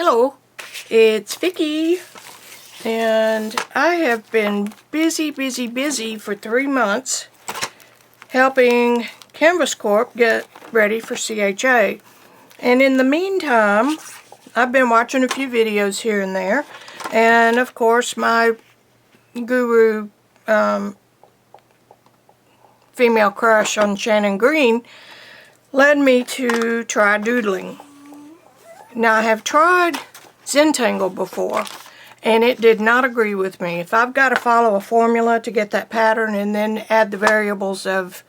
Hello, it's Vicki, and I have been busy for 3 months helping Canvas Corp get ready for CHA. And in the meantime, I've been watching a few videos here and there, and of course my guru female crush on Shannon Green led me to try doodling. Now, I have tried Zentangle before, and it did not agree with me. If I've got to follow a formula to get that pattern and then add the variables of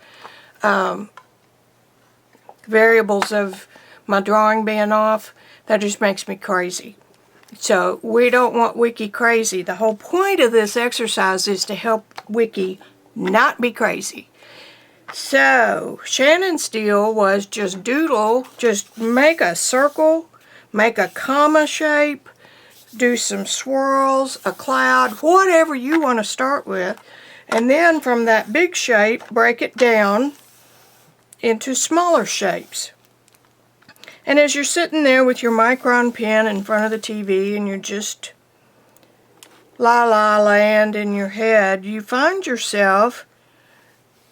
my drawing being off, that just makes me crazy. So we don't want Vicki crazy. The whole point of this exercise is to help Vicki not be crazy. So Shannon's deal was just doodle, just make a circle, make a comma shape, do some swirls, a cloud, whatever you want to start with. And then from that big shape, break it down into smaller shapes. And as you're sitting there with your micron pen in front of the TV and you're just la land in your head, you find yourself,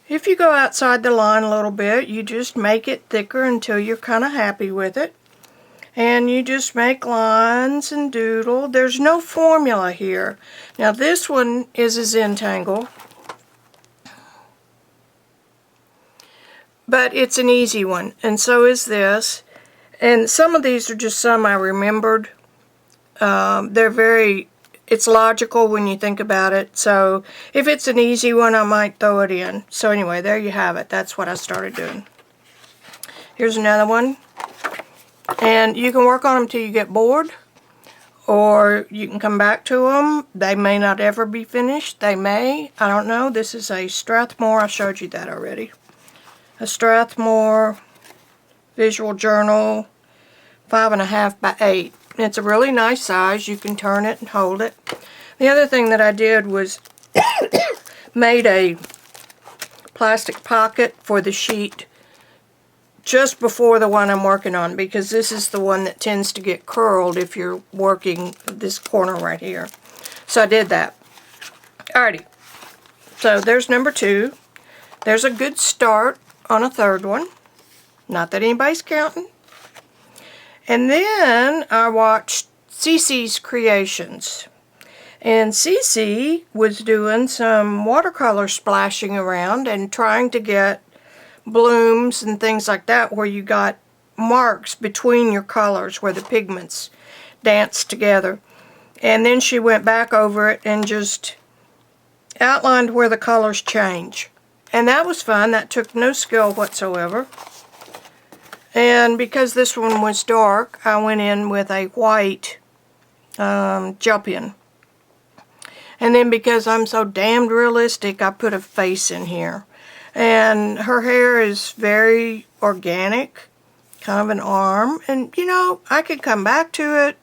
if you go outside the line a little bit, you just make it thicker until you're kind of happy with it. And you just make lines and doodle. There's no formula here. Now this one is a Zentangle, but it's an easy one, and so is this. And some of these are just some I remembered. It's logical when you think about it. So if it's an easy one, I might throw it in. So anyway, there you have it. That's what I started doing. Here's another one. And you can work on them till you get bored, or you can come back to them. They may not ever be finished. They may. I don't know. This is a Strathmore. I showed you that already. A Strathmore visual journal, 5.5 by 8. It's a really nice size. You can turn it and hold it. The other thing that I did was made a plastic pocket for the sheet just before the one I'm working on, because this is the one that tends to get curled if you're working this corner right here. So I did that. Alrighty. So there's number 2. There's a good start on a third one. Not that anybody's counting. And then I watched Cece's Creations. And Cece was doing some watercolor splashing around and trying to get blooms and things like that where you got marks between your colors where the pigments danced together. And then she went back over it and just outlined where the colors change. And that was fun. That took no skill whatsoever. And because this one was dark, I went in with a white gel pen. And then because I'm so damned realistic, I put a face in here. And her hair is very organic, kind of an arm. And, you know, I could come back to it.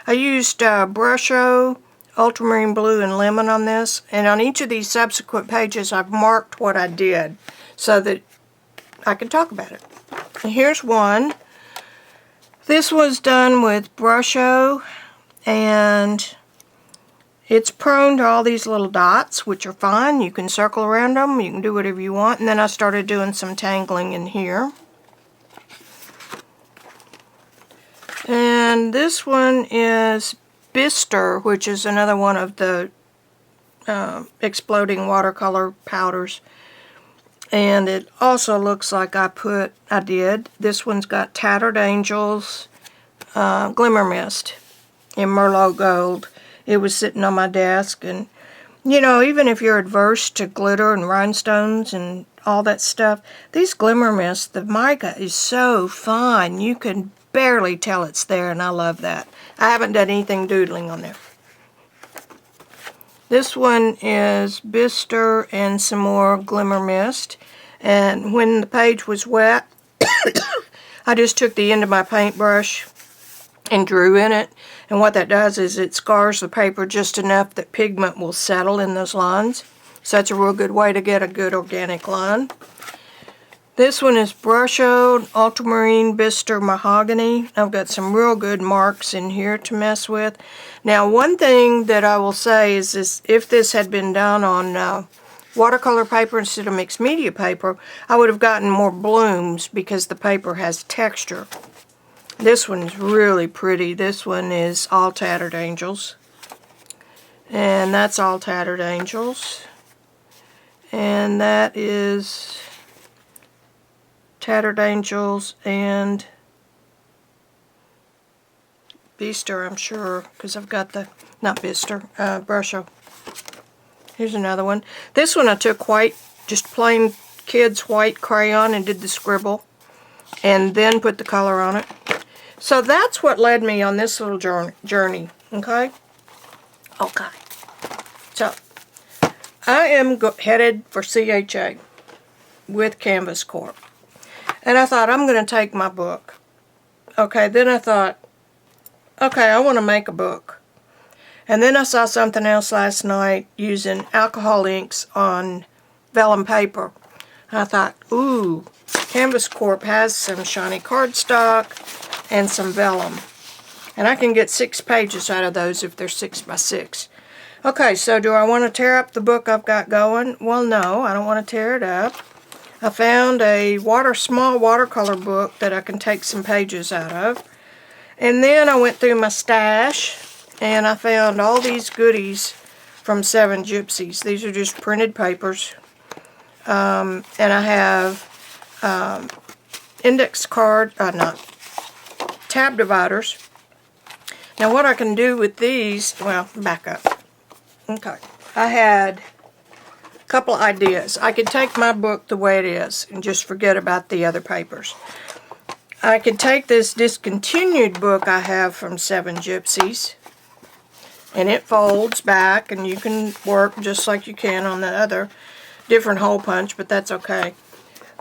I used Brusho, ultramarine blue, and lemon on this. And on each of these subsequent pages, I've marked what I did so that I can talk about it. And here's one. This was done with Brusho, and it's prone to all these little dots, which are fine. You can circle around them. You can do whatever you want. And then I started doing some tangling in here. And this one is Bister, which is another one of the exploding watercolor powders. And it also looks like I did. This one's got Tattered Angels, Glimmer Mist in Merlot Gold. It was sitting on my desk, and you know, even if you're adverse to glitter and rhinestones and all that stuff, these Glimmer Mists, the mica is so fine, you can barely tell it's there, and I love that. I haven't done anything doodling on there. This one is Bister and some more Glimmer Mist, and when the page was wet, I just took the end of my paintbrush and drew in it. And what that does is it scars the paper just enough that pigment will settle in those lines. So that's a real good way to get a good organic line. This one is Brusho Ultramarine Bister Mahogany. I've got some real good marks in here to mess with. Now, one thing that I will say is this, if this had been done on watercolor paper instead of mixed media paper, I would have gotten more blooms because the paper has texture. This one is really pretty. This one is All Tattered Angels. And that's All Tattered Angels. And that is Tattered Angels and Beaster, I'm sure, because I've got the, not Beaster, Brusho. Here's another one. This one I took white, just plain kids white crayon and did the scribble, and then put the color on it. So that's what led me on this little journey, okay? Okay. So, I am headed for CHA with Canvas Corp. And I thought, I'm going to take my book. Okay, then I thought, okay, I want to make a book. And then I saw something else last night using alcohol inks on vellum paper. And I thought, ooh, Canvas Corp has some shiny cardstock and some vellum. And I can get 6 pages out of those if they're 6 by 6. Okay, so do I want to tear up the book I've got going? Well, no, I don't want to tear it up. I found a small watercolor book that I can take some pages out of. And then I went through my stash and I found all these goodies from Seven Gypsies. These are just printed papers. And I have index card, tab dividers. Now what I can do with these, well, back up. Okay, I had couple ideas. I could take my book the way it is and just forget about the other papers. I could take this discontinued book I have from Seven Gypsies, and it folds back and you can work just like you can on the other different hole punch, but that's okay.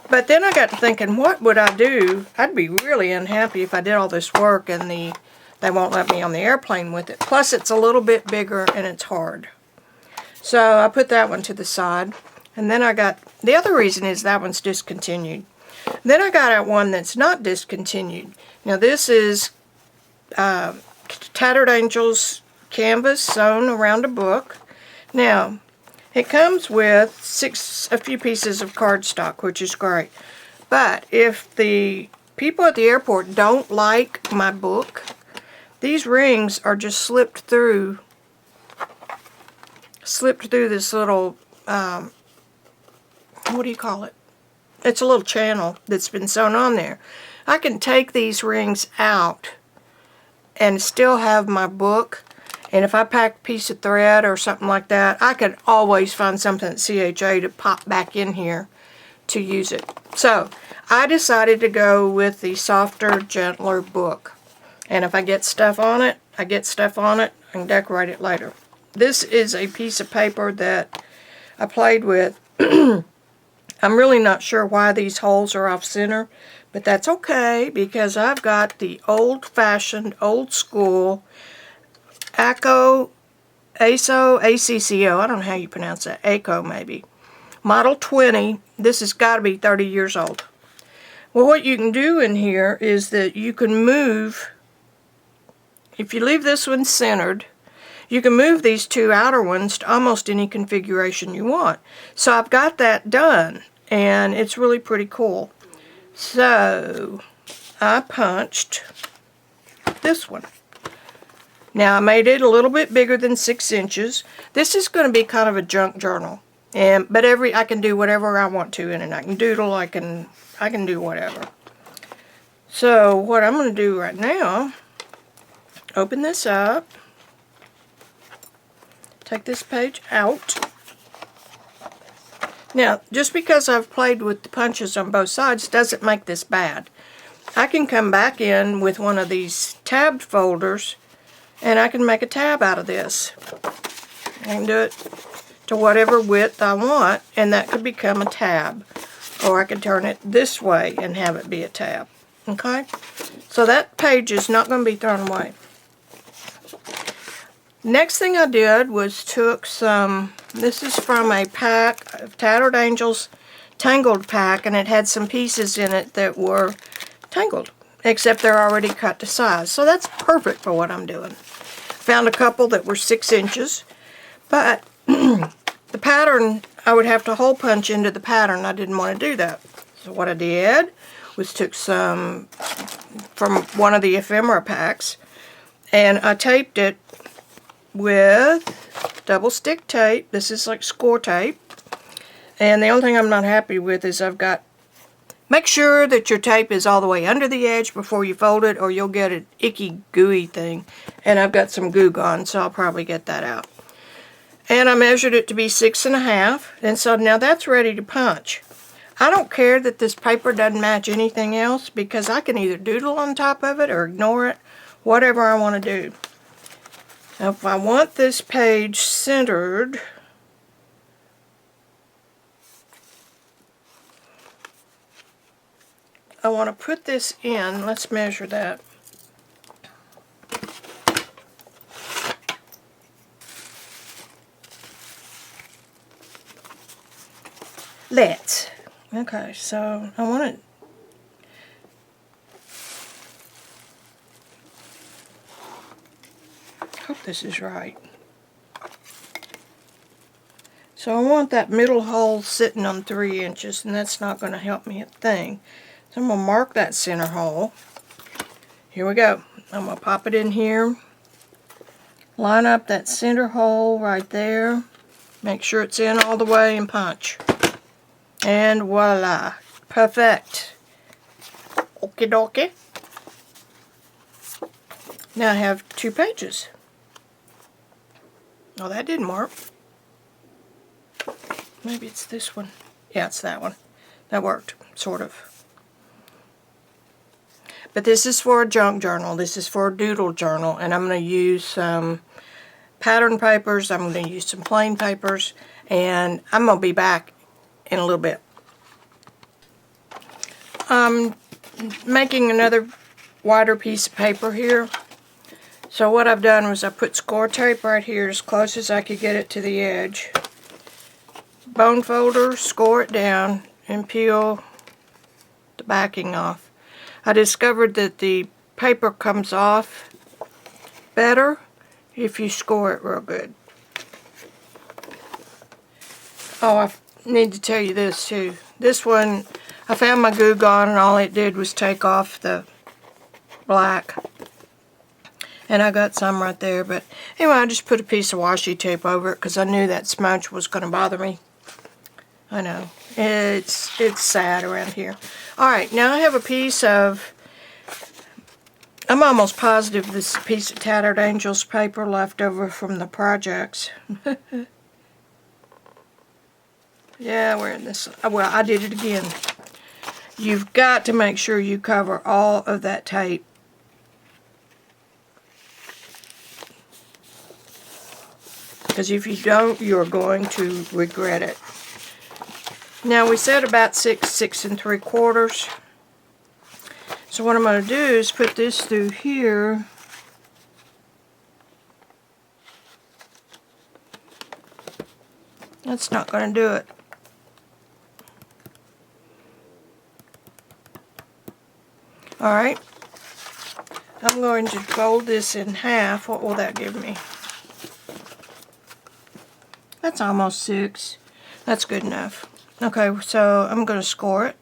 But then I got to thinking, what would I do? I'd be really unhappy if I did all this work and they won't let me on the airplane with it. Plus it's a little bit bigger and it's hard. So I put that one to the side, and then I got, the other reason is that one's discontinued. Then I got out one that's not discontinued. Now this is Tattered Angels canvas sewn around a book. Now, it comes with a few pieces of cardstock, which is great. But if the people at the airport don't like my book, these rings are just slipped through this little, what do you call it? It's a little channel that's been sewn on there. I can take these rings out and still have my book, and if I pack a piece of thread or something like that, I can always find something at CHA to pop back in here to use it. So, I decided to go with the softer, gentler book. And if I get stuff on it, I can decorate it later. This is a piece of paper that I played with. I'm really not sure why these holes are off center, but that's okay because I've got the old-fashioned, old-school ACO, ACCO, I don't know how you pronounce that, ACO maybe, Model 20. This has got to be 30 years old. Well, what you can do in here is that you can move, if you leave this one centered, you can move these two outer ones to almost any configuration you want. So I've got that done, and it's really pretty cool. So I punched this one. Now I made it a little bit bigger than 6 inches. This is going to be kind of a junk journal, but I can do whatever I want to in it. I can doodle. I can do whatever. So what I'm going to do right now, open this up. Take this page out. Now, just because I've played with the punches on both sides doesn't make this bad. I can come back in with one of these tabbed folders and I can make a tab out of this. I can do it to whatever width I want, and that could become a tab. Or I could turn it this way and have it be a tab. Okay? So that page is not going to be thrown away. Next thing I did was took some, this is from a pack of Tattered Angels tangled pack, and it had some pieces in it that were tangled, except they're already cut to size. So that's perfect for what I'm doing. Found a couple that were 6 inches, but the pattern, I would have to hole punch into the pattern. I didn't want to do that. So what I did was took some from one of the ephemera packs, and I taped it with double stick tape. This is like score tape. And the only thing I'm not happy with is make sure that your tape is all the way under the edge before you fold it, or you'll get an icky gooey thing. And I've got some glue gone, so I'll probably get that out. And I measured it to be 6.5, and so now that's ready to punch. I don't care that this paper doesn't match anything else, because I can either doodle on top of it or ignore it, whatever I want to do. Now if I want this page centered, I want to put this in. Let's measure that. Let's. Okay, so I want to hope this is right. So I want that middle hole sitting on 3 inches, and that's not going to help me a thing. So I'm going to mark that center hole. Here we go. I'm going to pop it in here. Line up that center hole right there. Make sure it's in all the way and punch. And voila. Perfect. Okie dokie. Now I have 2 pages. Oh, that didn't work. Maybe it's this one. Yeah, it's that one. That worked, sort of. But this is for a junk journal. This is for a doodle journal. And I'm going to use some pattern papers. I'm going to use some plain papers. And I'm going to be back in a little bit. I'm making another wider piece of paper here. So what I've done was I put score tape right here as close as I could get it to the edge. Bone folder, score it down, and peel the backing off. I discovered that the paper comes off better if you score it real good. Oh, I need to tell you this too. This one, I found my glue gun, and all it did was take off the black. And I got some right there, but anyway, I just put a piece of washi tape over it because I knew that smudge was going to bother me. I know. It's sad around here. Alright, now I have a piece of, I'm almost positive this is a piece of Tattered Angels paper left over from the projects. Yeah, we're in this. Well, I did it again. You've got to make sure you cover all of that tape. Because if you don't, you're going to regret it. Now we said about 6 3/4. So what I'm going to do is put this through here. That's not going to do it. Alright. I'm going to fold this in half. What will that give me? That's almost 6. That's good enough. Okay, so I'm going to score it.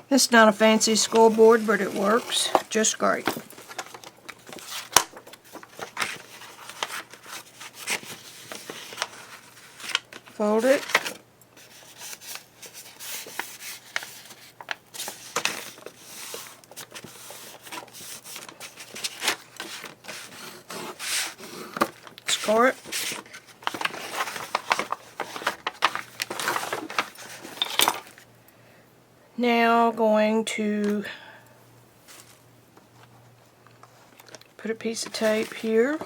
It's not a fancy scoreboard, but it works just great. Fold it. Score it. Now going to put a piece of tape here.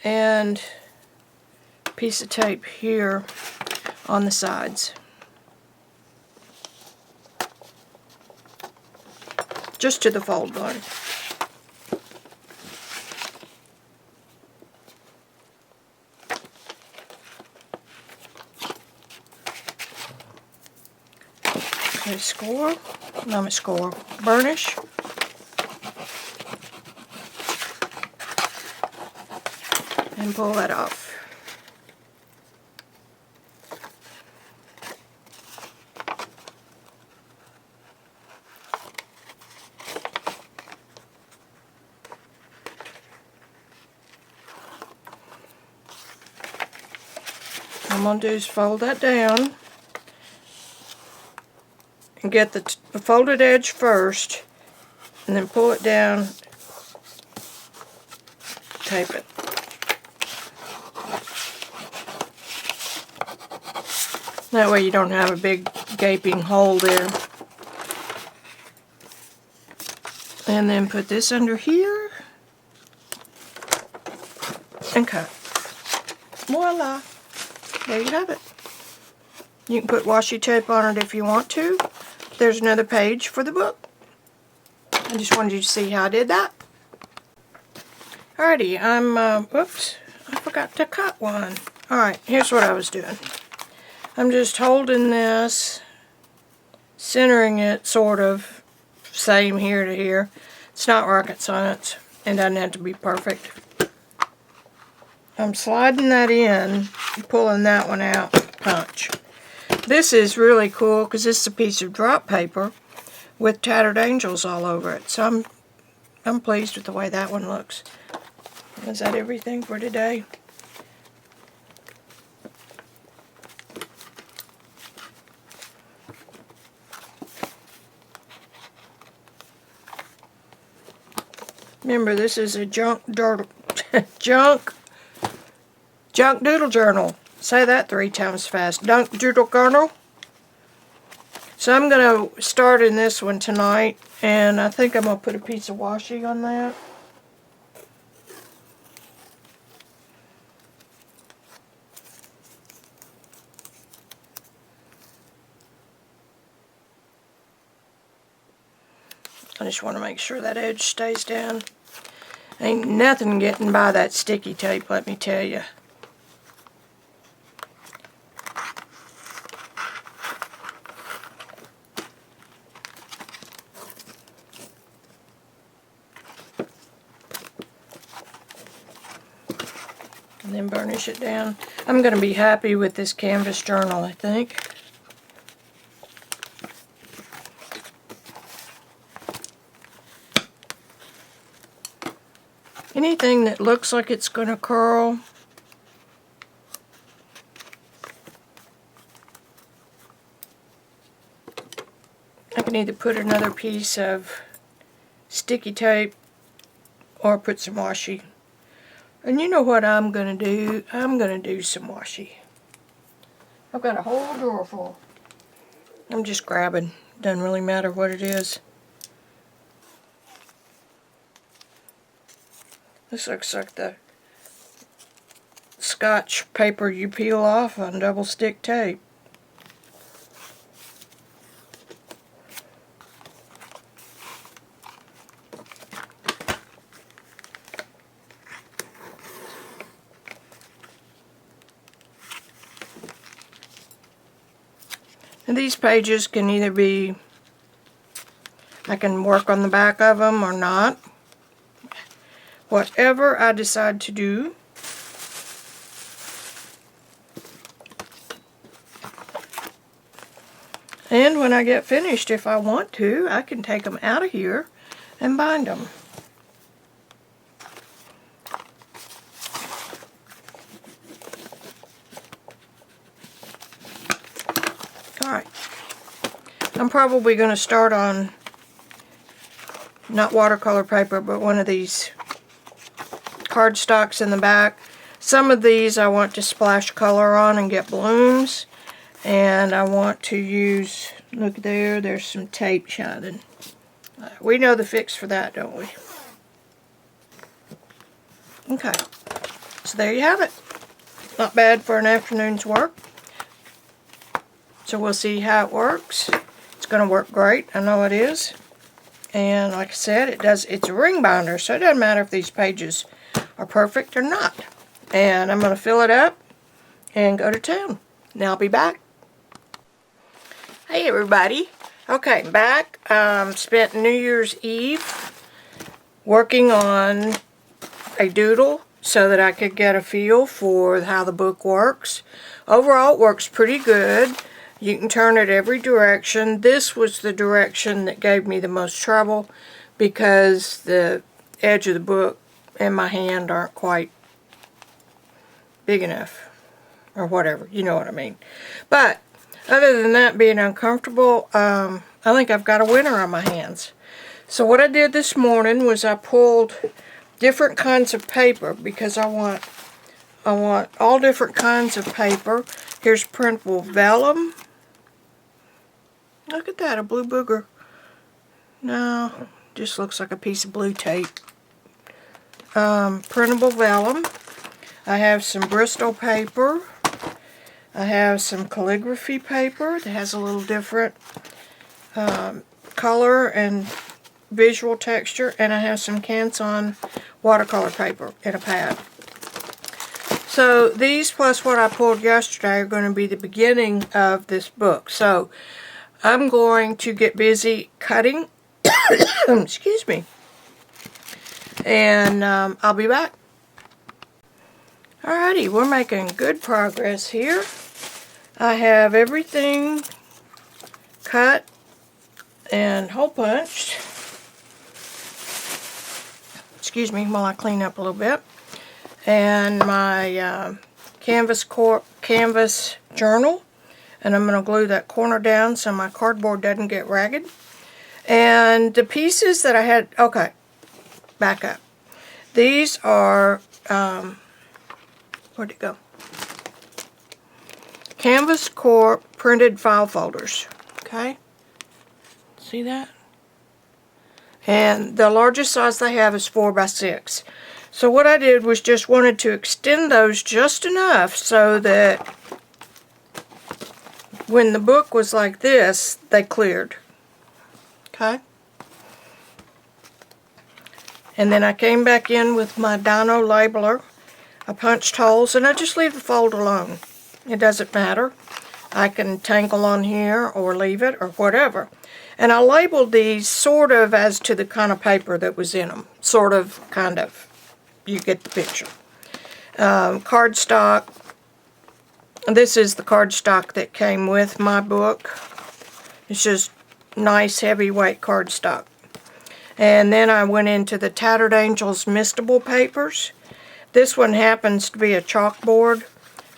And a piece of tape here on the sides. just to the fold line. Okay, score, burnish. And pull that off. What I'm going to do is fold that down and get the folded edge first, and then pull it down, tape it. That way you don't have a big gaping hole there. And then put this under here and cut. Voila! There you have it. You can put washi tape on it if you want to. There's another page for the book. I just wanted you to see how I did that. Alrighty, oops, I forgot to cut one. Alright, here's what I was doing. I'm just holding this, centering it sort of, same here to here. It's not rocket science. It doesn't have to be perfect. I'm sliding that in, pulling that one out, punch. This is really cool because this is a piece of drop paper with tattered angels all over it. So I'm pleased with the way that one looks. Is that everything for today? Remember, this is a junk doodle journal. Say that 3 times fast. Junk doodle journal. So I'm going to start in this one tonight, and I think I'm going to put a piece of washi on that. I just want to make sure that edge stays down. Ain't nothing getting by that sticky tape, let me tell you. And then burnish it down. I'm going to be happy with this canvas journal, I think. Anything that looks like it's going to curl, I can either put another piece of sticky tape or put some washi. And you know what I'm going to do? I'm going to do some washi. I've got a whole drawer full. I'm just grabbing. Doesn't really matter what it is. This looks like the Scotch paper you peel off on double stick tape. And these pages can either be, I can work on the back of them or not. Whatever I decide to do. And when I get finished, if I want to, I can take them out of here and bind them. Alright. I'm probably going to start on not watercolor paper, but one of these cardstocks in the back. Some of these I want to splash color on and get blooms, and I want to use, look there, there's some tape shining. We know the fix for that, don't we? Okay, so there you have it. Not bad for an afternoon's work. So we'll see how it works. It's going to work great, I know it is. And like I said, it's a ring binder, so it doesn't matter if these pages are perfect or not. And I'm going to fill it up and go to town. Now I'll be back. Hey everybody. Okay, I'm back. Spent New Year's Eve working on a doodle so that I could get a feel for how the book works. Overall, it works pretty good. You can turn it every direction. This was the direction that gave me the most trouble because the edge of the book and my hand aren't quite big enough, or whatever, you know what I mean. But other than that being uncomfortable, I think I've got a winner on my hands. So what I did this morning was I pulled different kinds of paper because I want all different kinds of paper. Here's printable vellum. Look at that, a blue booger. No, just looks like a piece of blue tape. Printable vellum. I have some Bristol paper. I have some calligraphy paper that has a little different color and visual texture, and I have some Canson watercolor paper in a pad. So these plus what I pulled yesterday are going to be the beginning of this book. So I'm going to get busy cutting. Excuse me. And I'll be back. Alrighty, we're making good progress here. I have everything cut and hole punched. Excuse me while I clean up a little bit. And my canvas journal. And I'm going to glue that corner down so my cardboard doesn't get ragged. And the pieces that I had, okay, back up. These are, where'd it go? Canvas Corp printed file folders. Okay, see that? And the largest size they have is 4x6. So what I did was just wanted to extend those just enough so that when the book was like this, they cleared. Okay? And then I came back in with my Dino labeler. I punched holes, and I just leave the fold alone. It doesn't matter. I can tangle on here or leave it or whatever. And I labeled these sort of as to the kind of paper that was in them. Sort of, kind of. You get the picture. Cardstock. This is the cardstock that came with my book. It's just nice heavyweight cardstock. And then I went into the Tattered Angels Mistable papers. This one happens to be a chalkboard.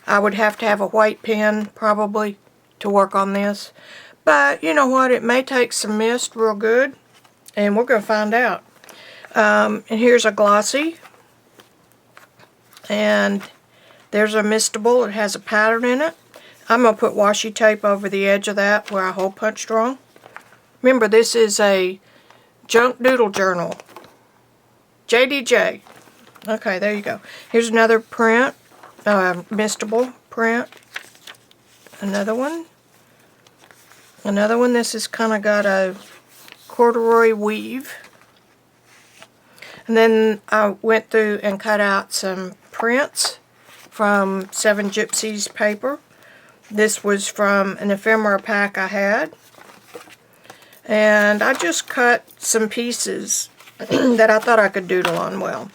I would have to have a white pen probably to work on this. But you know what, it may take some mist real good. And we're going to find out. And here's a glossy. And there's a mistable. It has a pattern in it. I'm going to put washi tape over the edge of that where I hole punched wrong. Remember, this is a junk doodle journal. JDJ. Okay, there you go. Here's another print. Mistable print. Another one. Another one. This has kind of got a corduroy weave. And then I went through and cut out some prints from 7 Gypsies paper. This was from an ephemera pack I had. And I just cut some pieces that I thought I could doodle on well.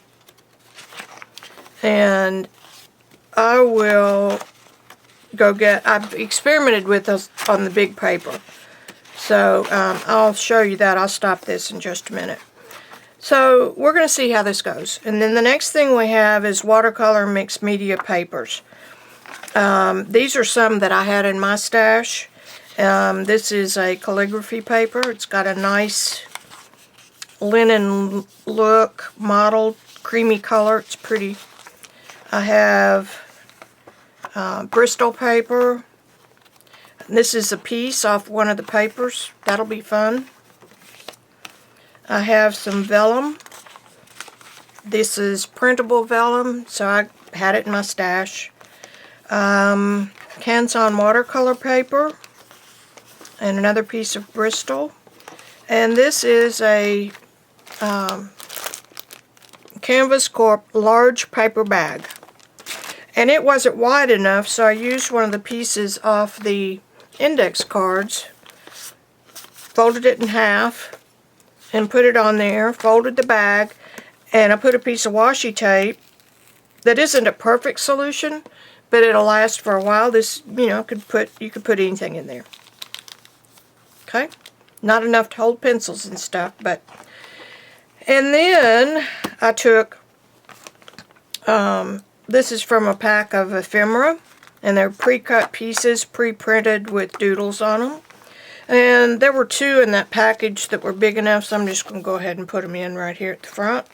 And I will go get, I've experimented with those on the big paper. So I'll show you that. I'll stop this in just a minute. So we're going to see how this goes. And then the next thing we have is watercolor mixed media papers. These are some that I had in my stash. This is a calligraphy paper. It's got a nice linen look, mottled, creamy color. It's pretty. I have Bristol paper. This is a piece off one of the papers. That'll be fun. I have some vellum. This is printable vellum, so I had it in my stash. Canson watercolor paper. And another piece of Bristol. And this is a Canvas Corp large paper bag. And it wasn't wide enough, so I used one of the pieces off the index cards, folded it in half, and put it on there, folded the bag, and I put a piece of washi tape that isn't a perfect solution, but it'll last for a while. This, you know, you could put anything in there. Okay? Not enough to hold pencils and stuff, but... And then I took, this is from a pack of ephemera, and they're pre-cut pieces, pre-printed with doodles on them. And there were 2 in that package that were big enough, so I'm just going to go ahead and put them in right here at the front.